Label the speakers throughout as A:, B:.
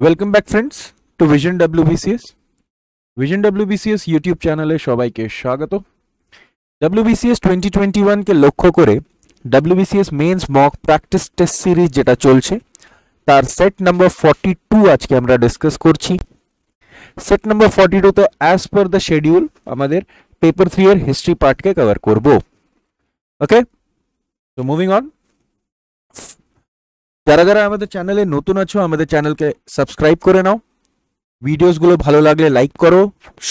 A: Welcome back friends to vision WBCS. Vision WBCS YouTube চ্যানেলে সবাইকে স্বাগত। ডব্লিউবিসিএস 2021কে লক্ষ্য করে WBCS mains mock practice test series যেটা চলছে তার সেট নাম্বার 42 আজকে আমরা ডিসকাস করছি। সেট নাম্বার 42 তে অ্যাজ পার দ্য শিডিউল আমাদের পেপার 3 এর হিস্ট্রি পার্টকে কভার করব। ওকে, তো মুভিং অন। যারা যারা আমাদের চ্যানেলে নতুন আছো আমাদের চ্যানেলকে সাবস্ক্রাইব করে নাও, ভিডিওসগুলো ভালো লাগলে লাইক করো,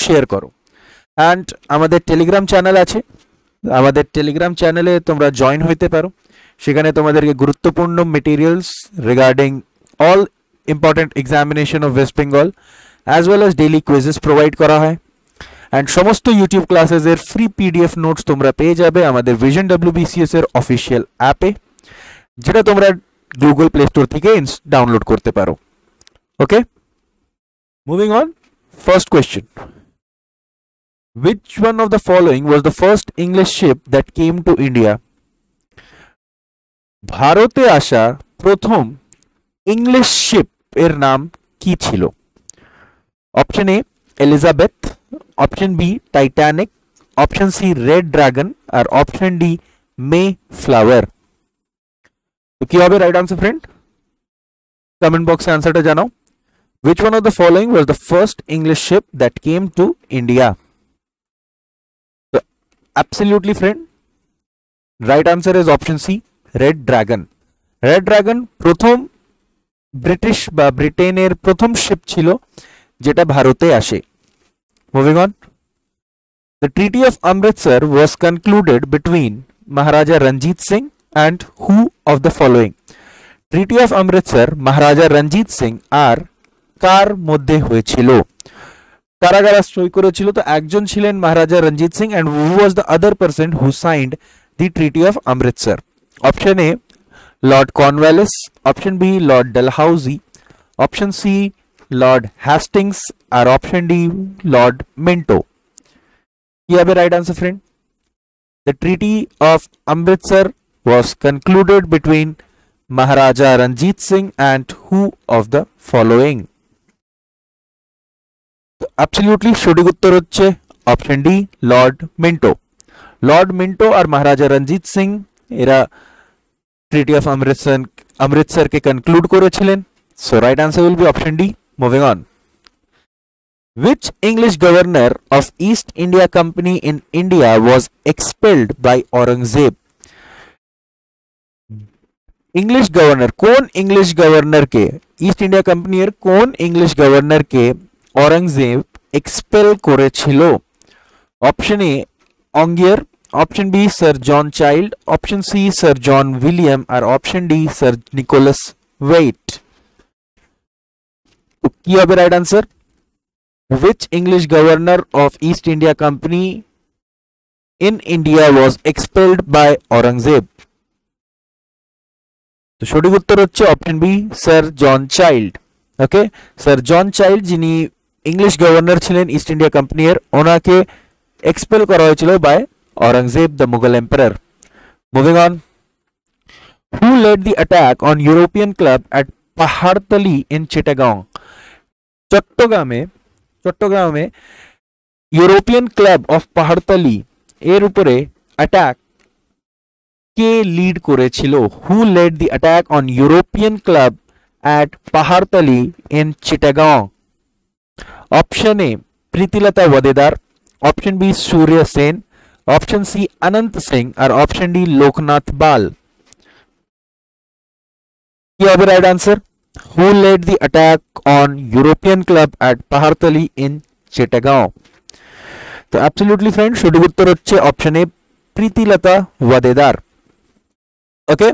A: শেয়ার করো। অ্যান্ড আমাদের টেলিগ্রাম চ্যানেল আছে, আমাদের টেলিগ্রাম চ্যানেলে তোমরা জয়েন হইতে পারো। সেখানে তোমাদেরকে গুরুত্বপূর্ণ materials regarding all important examination of West Bengal as well as daily quizzes provide করা হয়। অ্যান্ড সমস্ত ইউটিউব ক্লাসেসের ফ্রি পিডিএফ নোটস তোমরা পেয়ে যাবে আমাদের ভিশন ডব্লিউবিসিএস এর অফিসিয়াল অ্যাপে, যেটা তোমরা গুগল প্লে স্টোর থেকে ডাউনলোড করতে পারো। ওকে, moving on. First question. Which one of the following was the first English ship that came to India? ভারতে আসা প্রথম ইংলিশ শিপ এর নাম কি ছিল? Option A Elizabeth, option B Titanic, option C red dragon আর অপশন ডি মে ফ্লাওয়ার। তো কি হবে রাইট আনসার ফ্রেন্ড? কমেন্ট বক্সে আনসারটা জানাও। Which one of the following was the first English ship that came to India? So, absolutely friend, right answer is option C, Red Dragon. Red Dragon প্রথম British বা ব্রিটেনের প্রথম sheep ছিল যেটা ভারতে আসে। Moving on. The Treaty of Amritsar was concluded between Maharaja Ranjit Singh and who of the following? Treaty of Amritsar Maharaja Ranjit Singh আর কার মধ্যে হয়েছিল? কারা কারা সই করেছিল? তো একজন ছিলেন Maharaja Ranjit Singh and who was the other person who signed the treaty of Amritsar? Option A Lord Cornwallis, option B Lord Dalhousie, option C Lord Hastings আর অপশন ডি লর্ড মিন্টো। কি হবে right answer friend? The treaty of Amritsar was concluded between Maharaja Ranjit Singh and who of the following? Absolutely সঠিক উত্তর হচ্ছে option D Lord Minto. Lord Minto আর মহারাজা রঞ্জিত সিং এরা treaty of অমৃতসরকে conclude করেছিলেন। So right answer will be option D. Moving on. Which English governor of East India Company in India was expelled by Aurangzeb? English governor कौन? English governor के East India Company कौन English governor के Aurangzeb expel করেছিল? Option A Aungier, option B sir John Child, option C Sir John William আর option D Sir Nicholas Waite. তো কি হবে right answer? Which English governor of East India Company in India was expelled by Aurangzeb? তো সঠিক উত্তর হচ্ছে option B sir John Child. Okay, sir John Child যিনি English governor ছিলেন East India কোম্পানির, ওনাকে এক্সপেল করা হয়েছিল by Aurangzeb the Mughal emperor. Moving on. Who led the attack on European club at Pahartali in Chittagong? চট্টগ্রামে ইউরোপিয়ান ক্লাব অফ পাহাড়তলি এর উপরে attack কে লিড করেছিল? Who led the attack on European club at Pahartali in Chittagong? Option A Pritilata Waddedar, option B Surya Sen, option C Ananta Singh আর option D Loknath Bal. কি হবে right answer? Who led the attack on European club at Pahartali in Chittagong? তো absolutely friend সঠিক উত্তর হচ্ছে option A Pritilata Waddedar. ওকে,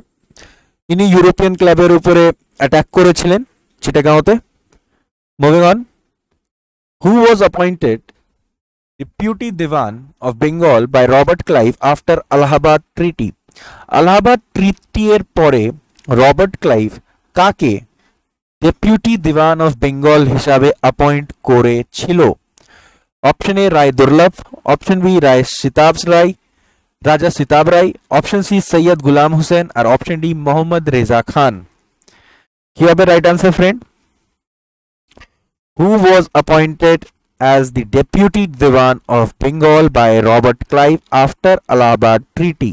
A: ইনি European ক্লাবের উপরে অ্যাটাক করেছিলেন চিটাগাঁওতে। Moving on. Who was appointed deputy diwan of Bengal by Robert Clive after Allahabad treaty? Allahabad treaty এর পরে রবার্ট ক্লাইভ কাকে ডেপুটি দিওয়ান অফ বেঙ্গল হিসাবে অ্যাপয়েন্ট করেছিল? অপশন এ রায় দুর্লভ, অপশন বি রাজা সিতাব রায়, অপশন সি সৈয়দ গুলাম হোসেন আর অপশন ডি মোহাম্মদ রেজা খান। কি হবে right answer friend? who was appointed as the Deputy Diwan of Bengal by Robert Clive after Allahabad Treaty?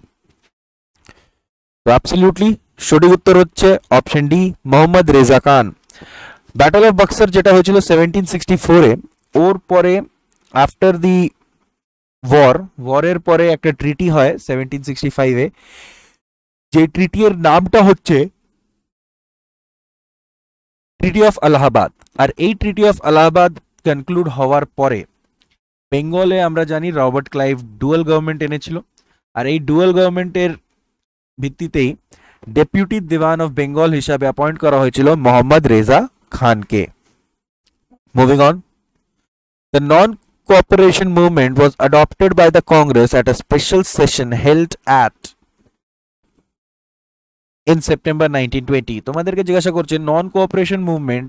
A: তো অ্যাবসলিউটলি সঠিক উত্তর হচ্ছে option D, Mohammad Reza Khan. Battle of boxer যেটা হয়েছিল 1764-এ, ওর পরে আফটার দি ওয়ারের পরে একটা ট্রিটি হয় 1765-এ, যে ট্রিটির নামটা হচ্ছে ট্রিটি অফ আলাহাবাদ। আর এই ট্রিটি অফ আলাহাবাদ কনক্লুড হওয়ার পরে বেঙ্গলে আমরা জানি রবার্ট ক্লাইভ ডুয়াল গভর্নমেন্ট এনেছিল, আর এই ডুয়াল গভর্নমেন্টের ভিত্তিতেই ডেপুটি দিওয়ান অফ বেঙ্গল হিসাবে অ্যাপয়েন্ট করা হয়েছিল মোহাম্মদ রেজা খানকে। Moving on, the non cooperation movement was adopted by the Congress at a special session held at in September 1920. তোমাদেরকে জিজ্ঞাসা করছে নন কোঅপারেশন মুভমেন্ট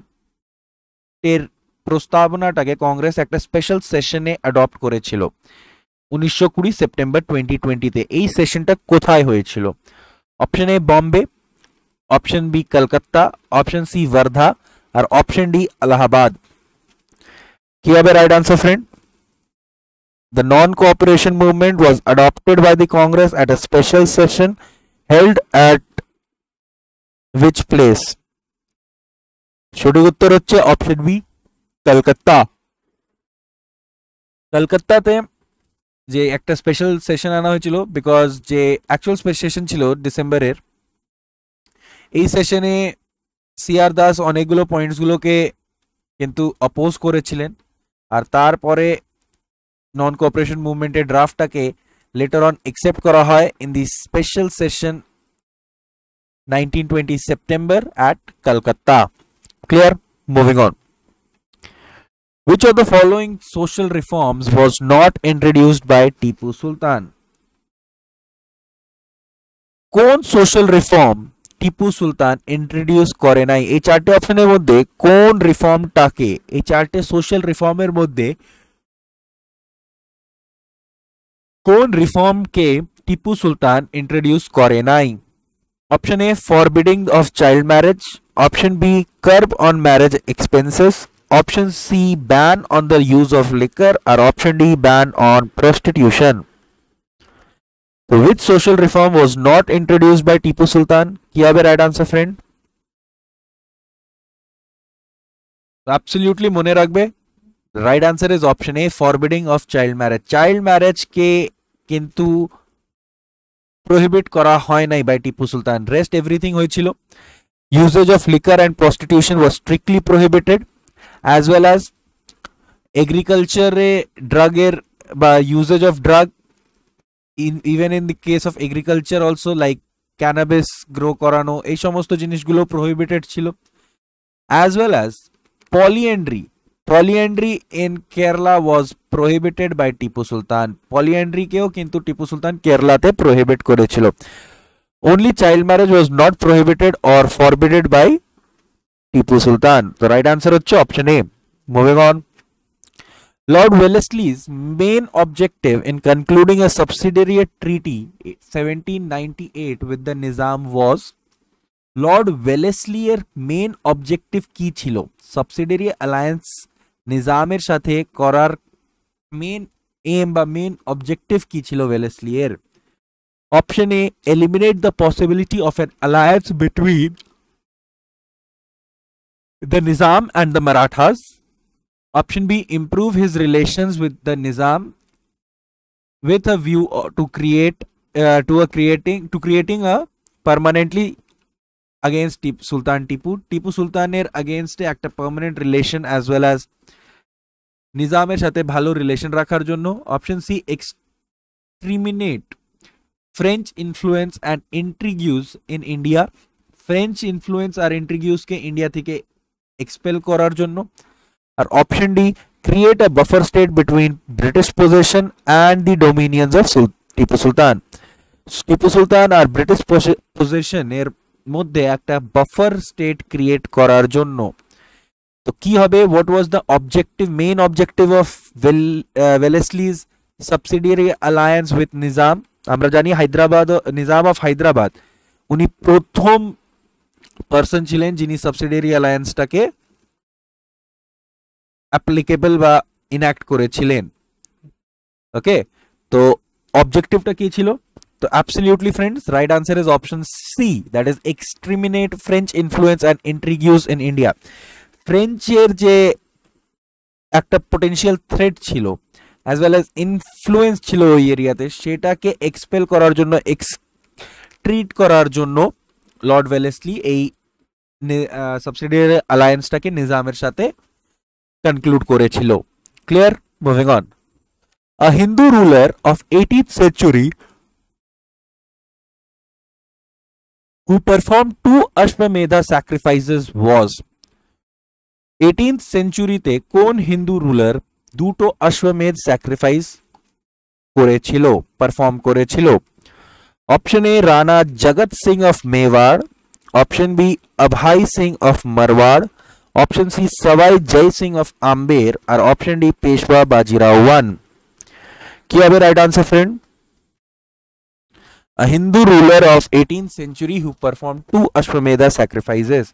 A: এর প্রস্তাবনাটাকে কংগ্রেস একটা স্পেশাল সেশনে অ্যাডপ্ট করেছিল 1920 সেপ্টেম্বর 2020-তে। এই সেশনটা কোথায় হয়েছিল? Option A Bombay, option B Kolkata, option C Wardha, আর অপশন ডি আলাহাবাদ। কি হবে right answer friend? The non-cooperation movement was adopted by the Congress at a special session held at which place? সঠিক উত্তর হচ্ছে অপশন বি কলকাতা। কলকাতাতে যে একটা স্পেশাল সেশন আনা হয়েছিল, বিকজ যে অ্যাকচুয়াল সেশন ছিল ডিসেম্বরের, এই সেশনে সিআর দাস অনেকগুলো পয়েন্টসগুলোকে কিন্তু অপোজ করেছিলেন, আর তারপরে নন কোঅপারেশন মুভমেন্টের ড্রাফটটাকে লেটার অন একসেপ্ট করা হয় in the special session 1920 September at Calcutta. Clear? Moving on. Which of the following social reforms was not introduced by Tipu Sultan? কোন social reform Tipu Sultan introduce করে নাই? এই চারটে অপশনের মধ্যে কোন রিফর্মটাকে, এই চারটে সোশ্যাল রিফর্মের মধ্যে কোন রিফর্মকে টিপু সুলতান ইন্ট্রোডিউস করে নাই? Option A forbidding of child marriage, option B curb on marriage expenses, option C ban on the use of liquor, আর option D ban on prostitution. তো which social reform was not introduced by Tipu Sultan? কি হবে right answer friend? Absolutely মনে রাখবে, right answer is option A forbidding of child marriage. Child ম্যারেজকে কিন্তু prohibit করা হয় নাই by Tipu Sultan, rest everything হয়েছিল। Usage of liquor and prostitution was strictly prohibited, as well as এগ্রিকালচারে ড্রাগের বা usage of drug, even in the case of agriculture also, like cannabis grow করানো, এই সমস্ত জিনিসগুলো প্রহিবিটেড ছিল। As well as polyandry in Kerala was prohibited by Tipu Sultan. polyandry কেও কিন্তু টিপু সুলতান কেরালাতে প্রহিবিট করেছিল। only child marriage was not prohibited or forbidden by Tipu Sultan. The right answer হচ্ছে option A. Moving on, Lord Wellesley's main objective in concluding a subsidiary treaty 1798 with the Nizam was? Lord ওয়েলেসলির main objective কি ছিল subsidiary alliance নিজামের সাথে করার? Main M বা main objective কি ছিল ওয়েলেসলির? Option A eliminate the possibility of an alliance between the Nizam and the Marathas, option B improve his relations with the Nizam with a view to creating a permanently against Tipu সুলতানের against একটা permanent relation as well as নিজামের সাথে ভালো relation রাখার জন্য। Option C এক্সট্রিমিনেট French influence and intrigues in India, French influence আর ইন্ট্রিগিউসকে India থেকে এক্সপেল করার জন্য। আর option D create a buffer state between British possession and the dominions of Tipu Sultan. Tipu Sultan আর ব্রিটিশ পজেশন এর মধ্যে একটা বাফার স্টেট ক্রিয়েট করার জন্য। তো কি হবে? What was the objective, main objective of Wellesley's subsidiary alliance with Nizam? আমরা জানি নিজাম অফ হায়দ্রাবাদ উনি প্রথম পার্সন ছিলেন যিনি সাবসিডিয়ারি অ্যালায়েন্সটাকে অ্যাপ্লিকেবল বা ইনঅ্যাক্ট করেছিলেন। ওকে, তো অবজেক্টিভটা কি ছিল? তো absolutely friends, right answer is option C, that is exterminate French influence and intrigues in India. ফ্রেঞ্চের যে একটা পোটেনশিয়াল থ্রেট ছিল অ্যাজ ওয়েল অ্যাজ ইনফ্লুয়েন্স ছিল ওই এরিয়াতে, সেটাকে এক্সপেল করার জন্য, ট্রিট করার জন্য লর্ড ওয়েলেসলি এই সাবসিডিয়ারি অ্যালায়েন্সটাকে নিজামের সাথে কনক্লুড করেছিল। Clear? Moving on. A Hindu ruler of 18th century who performed 2 Ashwamedha sacrifices was 18th century তে কোন হিন্দু রুলার দুটো অশ্বমেধ স্যাক্রিফাইস করেছিল, পারফর্ম করেছিল? Option A Rana Jagat Singh of Mewar, option B Abhay Singh of Marwar, option C Sawai Jai Singh of Amber, আর option D Peshwa Bajirao one. কি হবে right answer friend? A Hindu ruler of 18th century who performed 2 Ashwamedha sacrifices.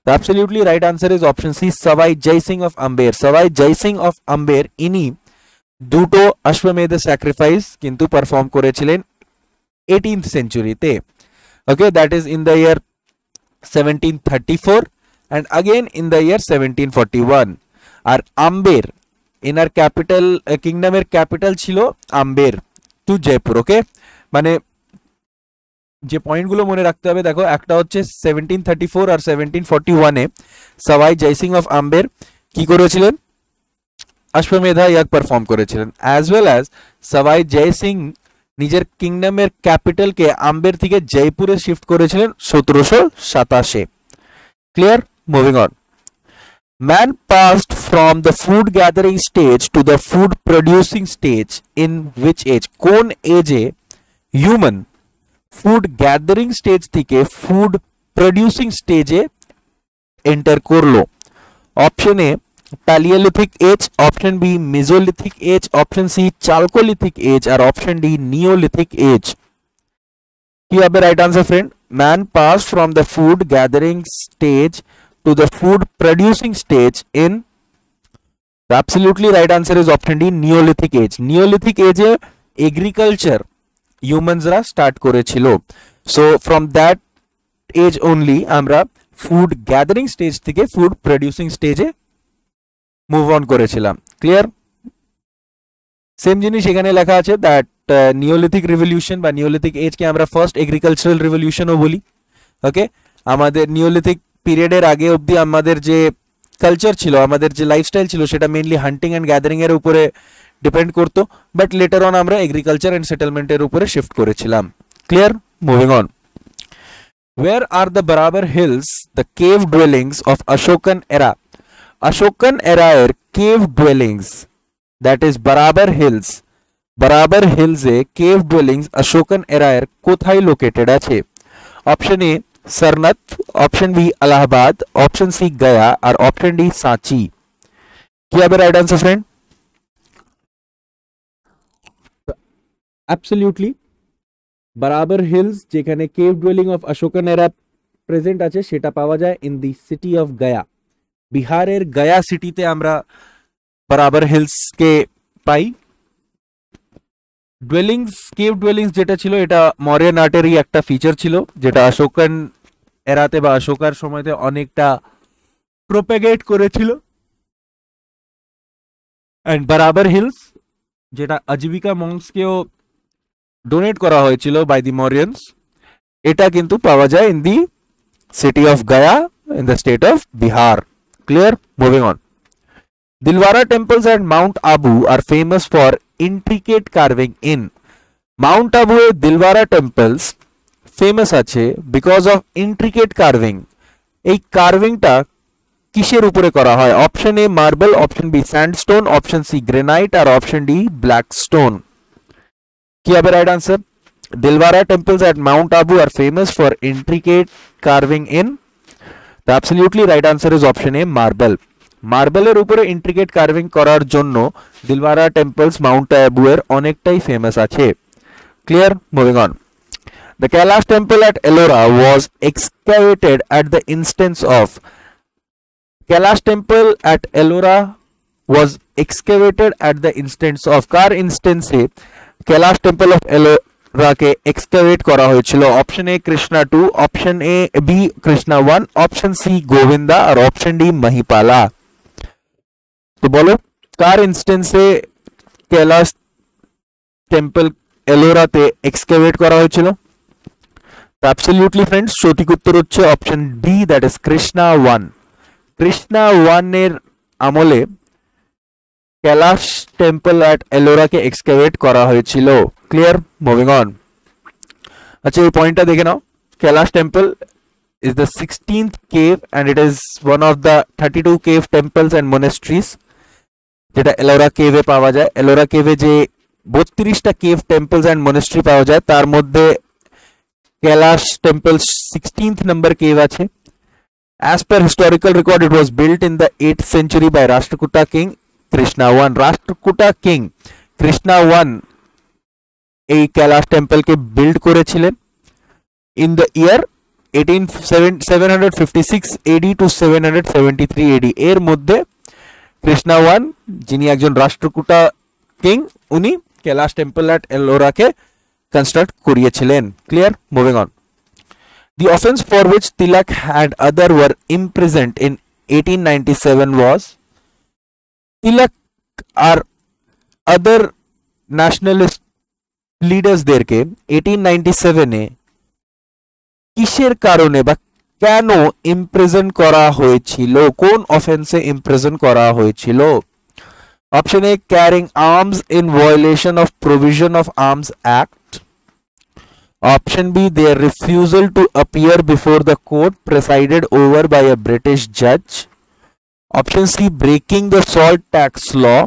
A: The absolutely right answer is option C, Savai Jai Singh of Amber. Savai Jai Singh of Amber ইনি দুটো অশ্বমেধ sacrifice কিন্তু perform করেছিলেন 18th সেঞ্চুরিতে। Okay, that is in the year 1734 and again in the year 1741. আর আম্বের এনার capital, কিংডমের capital ছিল Amber two Jaipur. ওকে, মানে যে পয়েন্টগুলো মনে রাখতে হবে, দেখো একটা হচ্ছে 1734 আর 1741-এ সবাই জয় সিং অফ আম্বের কি করেছিলেন? অশ্বমেধা ইয়াগ পারফর্ম করেছিলেন। অ্যাজ ওয়েল অ্যাজ সবাই জয় সিং নিজের কিংডমের ক্যাপিটালকে আম্বের থেকে জয়পুরে শিফট করেছিলেন 1727-এ। Clear? Moving on. Man passed from the food gathering stage to the food producing stage in which age? কোন এজে হিউম্যান ফুড গ্যাদারিং স্টেজ থেকে ফুড প্রডিউসিং স্টেজে এন্টার করলো? Option A paleolithic age, option B mesolithic age, option C chalcolithic age, আর option D neolithic age. কি হবে right answer friend? Man pass from the food gathering stage to the food producing stage in, the absolutely right answer is option D, Neolithic age. Neolithic age এ agriculture humans রা start করেছিল। So from that age only আমরা food gathering stage থেকে food producing স্টেজে move on করেছিলাম। Clear? Same জিনিস এখানে লেখা আছে, দ্যাট নিওলিথিক রিভলিউশন বা নিওলিথিক এজকে আমরা ফার্স্ট এগ্রিকালচারাল রিভলিউশনও বলি। ওকে, আমাদের নিওলিথিক পিরিয়ডের আগে অবধি আমাদের যে কালচার ছিল, আমাদের যে লাইফস্টাইল ছিল, সেটা মেইনলি হান্টিং অ্যান্ড গ্যাদারিং এর উপরে ডিপেন্ড করতো, বাট লেটার অন আমরা এগ্রিকালচার অ্যান্ড সেটেলমেন্টের উপরে শিফট করেছিলাম। Clear? Moving on. Where are the Barabar Hills, the cave dwellings of Ashokan era? Ashokan era এর cave dwellings, that is Barabar Hills, Barabar Hills এ cave dwellings Ashokan era এর কোথায় located আছে? Option A Sarnath, option B Allahabad, option C Gaya, और option D Sanchi. क्या है right answer friend? Absolutely Barabar Hills যেখানে cave dwelling of Ashokan era present আছে সেটা পাওয়া যায় in the city of Gaya. বিহারের গয়া সিটিতে আমরা বরাবর হিলস কে পাই। ডুয়েলিংস, কেভ ডুয়েলিংস যেটা ছিল এটা মরিয়ান আর্টেরই একটা ফিচার ছিল, যেটা অশোকান এরাতে বা অশোকার সময়তে অনেকটা প্রোপাগেট করেছিল। এন্ড বরাবর হিলস যেটা আজীবিকা মঙ্কসকেও ডোনেট করা হয়েছিল বাই দি মরিয়ানস, এটা কিন্তু পাওয়া যায় in the city of Gaya in the state of Bihar. Clear? Moving on. Dilwara temples at mount Abu are famous for intricate carving in. Mount Abu এ দিলওয়ারা টেম্পলস ফেমাস আছে বিকজ অফ ইন্ট্রিকেট কার্ভিং। এই কার্ভিংটা কিসের উপরে করা হয়? Option A marble, option B sandstone, option C granite, আর option D black stone. কি হবে right answer? Dilwara temples at mount Abu are famous for intricate carving in, the absolutely right answer is option A marble. মার্বেলের উপরে intricate carving করার জন্য Dilwara temples Mount Abu এর অনেকটাই famous আছে। Clear? Moving on. The Kailash temple at Ellora was excavated at the instance of, Kailash temple at Ellora was excavated at the instance of कार instance से Kailash temple of Ellora के excavate करा হয়েছিল? Option A Krishna 2, option A B Krishna 1, option C Govinda और option D Mahipala. तो बोलो car instance से Kailash temple এলোরাতে এক্সকেভেট করা হয়েছিল? অ্যাবসলিউটলি ফ্রেন্ডস, সঠিক উত্তর হচ্ছে option B, that is Krishna 1। Krishna 1 এর আমলে कैलाश टेम्पल एट एलोरा के एक्सकेवेट करा হয়েছিল। Clear, moving on. अच्छा, ये पॉइंटটা দেখে নাও। Kailash temple is the 16th cave and it is one of the 32 cave temples and monasteries যেটা এলোরা কেভে পাওয়া যায়। এলোরা কেভে যে 32টা কেভ টেম্পলস এন্ড মনেস্ট্রি পাওয়া যায় তার মধ্যে कैलाश टेम्पल 16th नंबर केव আছে। As per historical record, it was built in the 8th century by Rashtrakuta king Krishna 1। Rashtrakuta king Krishna 1 এই कैलाश টেম্পল কে বিল্ড করেছিলেন in the year 756 AD to 773 AD। এর মধ্যে কৃষ্ণা 1 যিনি একজন রাষ্ট্রকূটা কিং উনি कैलाश टेम्पल एट एलोरा के कंस्ट्रक्ट करिয়েছিলেন। Clear, moving on. The offense for which Tilak and other were imprisoned in 1897 was? Tilak or other nationalist leaders দেরকে 1897 এ কিসের কারণে বা কেন ইমপ্রিজন করা হয়েছিল? কোন অফেন্সে ইমপ্রিজন করা হয়েছিল? Option A, carrying arms in violation of provision of Arms Act. Option B, their refusal to appear before the court presided over by a British judge. Option C, breaking the salt tax law.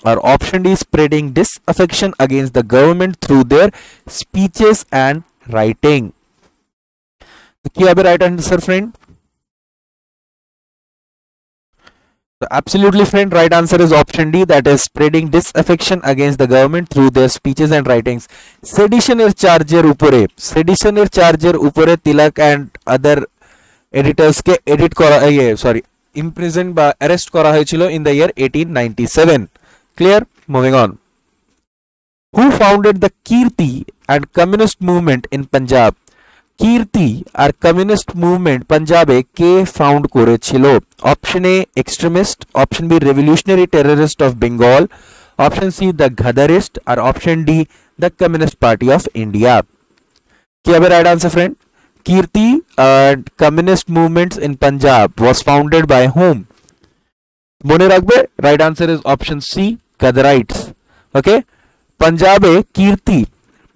A: Or option D, spreading disaffection against the government through their speeches and writing. क्या है right answer, friend? So absolutely friend, right answer is option D, that is spreading disaffection against the government through their speeches and writings। Sedition charger উপরে তিলক and other editors K edit করা imprisoned বা arrest করা হয়েছিল in the year 1897। Clear, moving on। Who founded the Kirti and communist movement in Punjab? कीर्ति और communist movement पंजाबे के found করেছিল? Option A extremist, option B revolutionary terrorist of Bengal, option C the Ghadarist और option D the Communist Party of India. क्या है right answer friend? Kirti and communist movements in Punjab was founded by whom? মনে রাখবে right answer is option C, Ghadarites. Okay, पंजाबे Kirti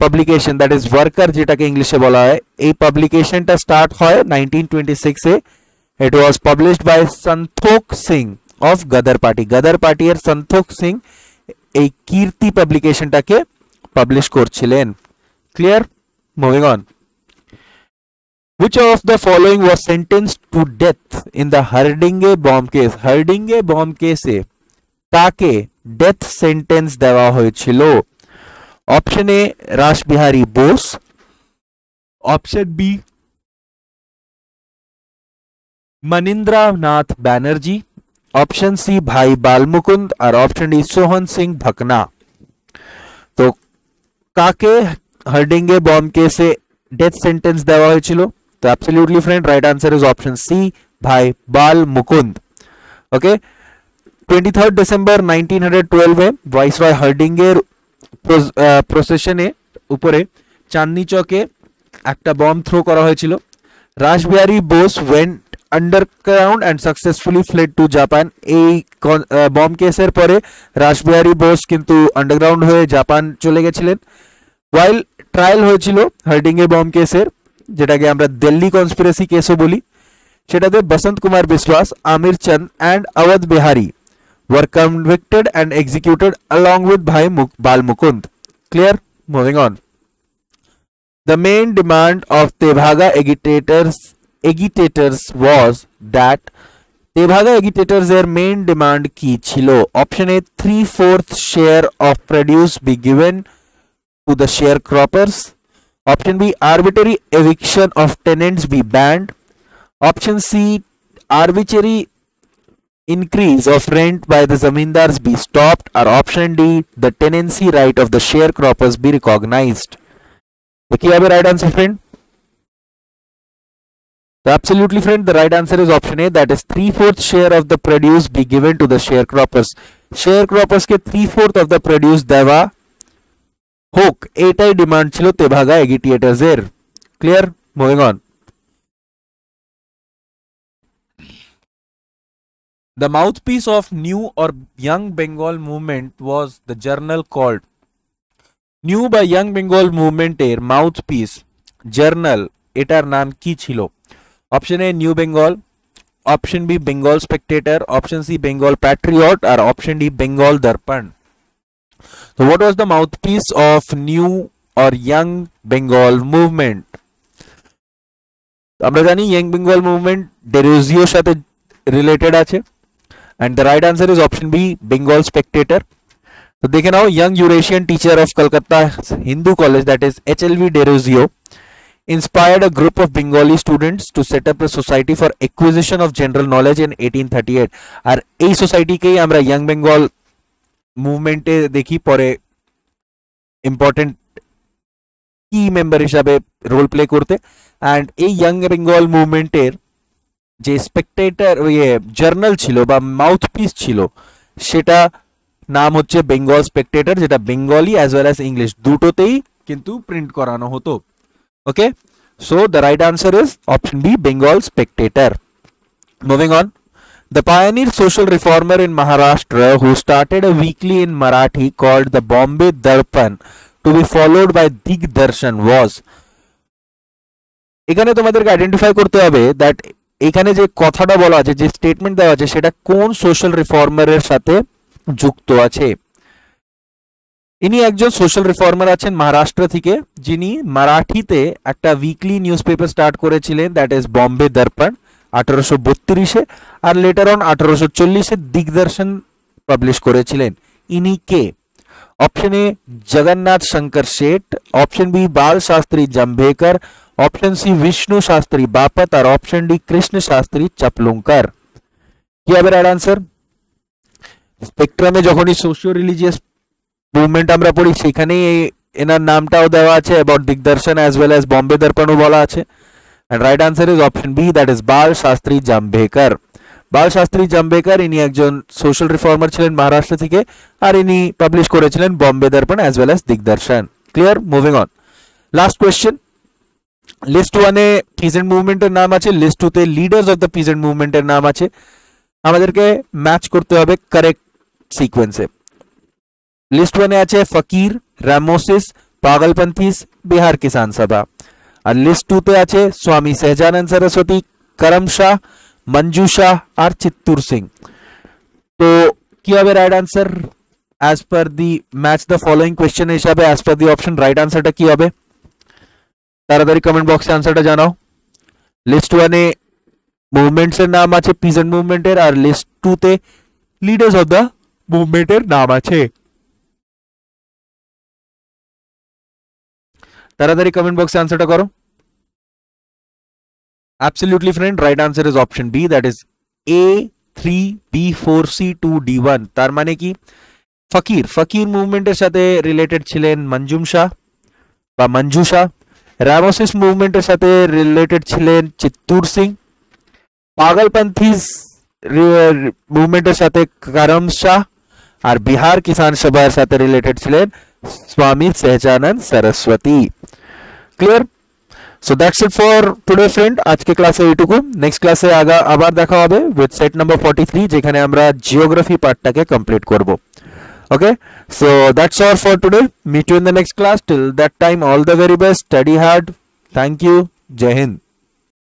A: publication that is worker যেটাকে ইংলিশে বলা হয়, এই পাবলিকেশনটা স্টার্ট হয় 1926 এ। It was published by সন্তোখ Singh of Ghadar Party. Ghadar Party এর সন্তোখ সিং এই কীর্তি পাবলিকেশনটাকে পাবলিশ করছিলেন। Clear, moving on. Which of the following was sentenced to death in the Hardinge bomb case? Hardinge bomb case কাকে ডেথ সেন্টেন্স দেওয়া হয়েছিল? Option A Ras Bihari Bose, option B Manindra Nath Banerjee, option C Bhai Balmukund और option D Sohan Singh Bhakna. तो काके हर्डिंगे बॉम्ब केसे death sentence देवा হয়েছিল? तो absolutely friend, right answer is option C, Bhai Balmukund. Okay, 23 December 1912 में वाइसरॉय हर्डिंगे প্রসেশনে উপরে চাঁদনি চকে একটা বম থ্রো করা হয়েছিল। Rashbehari Bose went underground and successfully fled to Japan. এই বম কেসের পরে রাসবিহারী বোস কিন্তু আন্ডারগ্রাউন্ড হয়ে জাপান চলে গেছিলেন। ওয়াইল ট্রায়াল হয়েছিল হার্ডিংয়ে বম কেসের, যেটাকে আমরা দিল্লি কনস্পিরেসি কেসও বলি, সেটাতে বসন্ত Kumar Biswas, Amir Chand and Awadh Bihari were convicted and executed along with Bhai Balmukund। Clear, moving on। The main demand of Tebhaga agitators was that Tebhaga agitators their main demand ki chilo? Option A, 3/4 share of produce be given to the sharecroppers, option B, arbitrary eviction of tenants be banned, option C, arbitrary increase of rent by the zamindars be stopped, or option D, the tenancy right of the sharecroppers be recognized? So, kya hai right answer, friend? So absolutely, friend, the right answer is option A, that is 3/4 share of the produce be given to the sharecroppers. Sharecroppers ke 3/4 of the produce dewa হোক এটাই demand ছিল তেভাগা এগিটিয়েটার্স এর। Clear? Moving on. The mouthpiece of New or Young Bengal movement was the journal called New by Young Bengal movement এর mouthpiece journal এটার নাম কি ছিল? Option A new Bengal, option B Bengal spectator, option C Bengal patriot আর option D Bengal Darpan. So what was the mouthpiece of New or Young Bengal movement? আমরা জানি Young Bengal movement ডেরোজিওর সাথে related আছে, and the right answer is option B, Bengal Spectator. तो देखे नाओ, young Eurasian teacher of Calcutta Hindu College, that is HLV Derozio, inspired a group of Bengali students to set up a society for acquisition of general knowledge in 1838. আর এই সোসাইটিকেই আমরা Young Bengal মুভমেন্টে দেখি পরে important কি member হিসাবে role play করতে। And এই young Bengal মুভমেন্টের যে স্পেক্টেটর জার্নাল ছিল বা মাউথপিস ছিল সেটা নাম হচ্ছে বেঙ্গল স্পেক্টেটর, যেটা Bengali as well as English দুটোতেই কিন্তু প্রিন্ট করানো হতো। Okay, so the right answer is option B, Bengal Spectator. Moving on. The pioneer social reformer in Maharashtra who started a weekly in Marathi called the Bombay Darpan to be followed by Digdarshan was. এখানে তোমাদেরকে identify করতে হবে that এখানে যে কথাটা বলা আছে, যে স্টেটমেন্ট দেওয়া আছে, সেটা কোন সোশ্যাল রিফর্মারের সাথে যুক্ত আছে। ইনি একজন সোশ্যাল রিফর্মার আছেন মহারাষ্ট্র থেকে, যিনি মারাঠিতে একটা উইকলি নিউজ পেপার স্টার্ট করেছিলেন, দ্যাট ইজ বম্বে দর্পণ 1832-এ, আর লেটার অন 1840-এ দিগদর্শন পাবলিশ করেছিলেন। ইনি কে? Option A Jagannath Shankar Sheth, option B Bal Shastri Jambhekar, option C Vishnu Shastri Bapat আর অপশন ডি কৃষ্ণ শাস্ত্রী চাপলুঙ্কর। কি হবে রাইট আনসার? স্পেকট্রামে যখনই সোশিও রিলিজিয়াস মুভমেন্ট আমরা পড়ি সেখানে এনার নামটাও দেওয়া আছে, about Digdarshan as well as Bombay দর্পণও বলা আছে। And right answer is option B, that is Bal Shastri Jambhekar. Bal Shastri Jambhekar ইনি একজন সোশ্যাল রিফর্মার ছিলেন মহারাষ্ট্র থেকে, আর ইনি পাবলিশ করেছিলেন Bombay Darpan as well as Digdarshan. Clear? Moving on. Last question. List 1-এ পিজেন্ট মুভমেন্টের নাম আছে, লিস্ট 2-তে লিডার্স অফ দ্য পিজেন্ট মুভমেন্টের নাম আছে। আমাদেরকে ম্যাচ করতে হবে কারেক্ট সিকোয়েন্সে। লিস্ট 1-এ আছে ফকির, রামোসিস, পাগলপন্থীস, বিহার কিষান সভা। আর লিস্ট 2-তে আছে স্বামী সহজানন্দ সরস্বতী, করম শাহ, মঞ্জু শাহ আর চিত্তুর সিং। তো কি হবে right answer as per the match the following question হিসাবে? As per the option right আনসারটা কি হবে? তাড়াতাড়ি কমেন্ট বক্সে আনসারটা জানাও। লিস্ট 1-এ মুভমেন্টস এর নাম আছে পিজেন্ট মুভমেন্টের, আর লিস্ট 2-তে লিডার্স অফ দ্য মুভমেন্টের নাম আছে। তাড়াতাড়ি কমেন্ট বক্সে আনসারটা করো। Absolutely friend, right answer is option B, that is A3B4C2D1। তার মানে কি ফকির মুভমেন্টের সাথে রিলেটেড ছিলেন মঞ্জুম শাহ বা মঞ্জু শাহ, রামোসিস মুভমেন্টের সাথে রিলেটেড ছিলেন চিত্তুর সিং, পাগলপন্থীজ মুভমেন্টের সাথে করম শাহ, আর বিহার কিষান সভার সাথে রিলেটেড ছিলেন স্বামী Sahajanand Saraswati. Clear? So that's it for today friend. আজকে ক্লাসে এইটুকু। নেক্সট ক্লাসে আবার দেখা হবে উইথ সেট নাম্বার 43, যেখানে আমরা জিওগ্রাফি পার্টটাকে কমপ্লিট করব। Okay, so that's all for today. Meet you in the next class. Till that time, all the very best, study hard. Thank you. Jai Hind.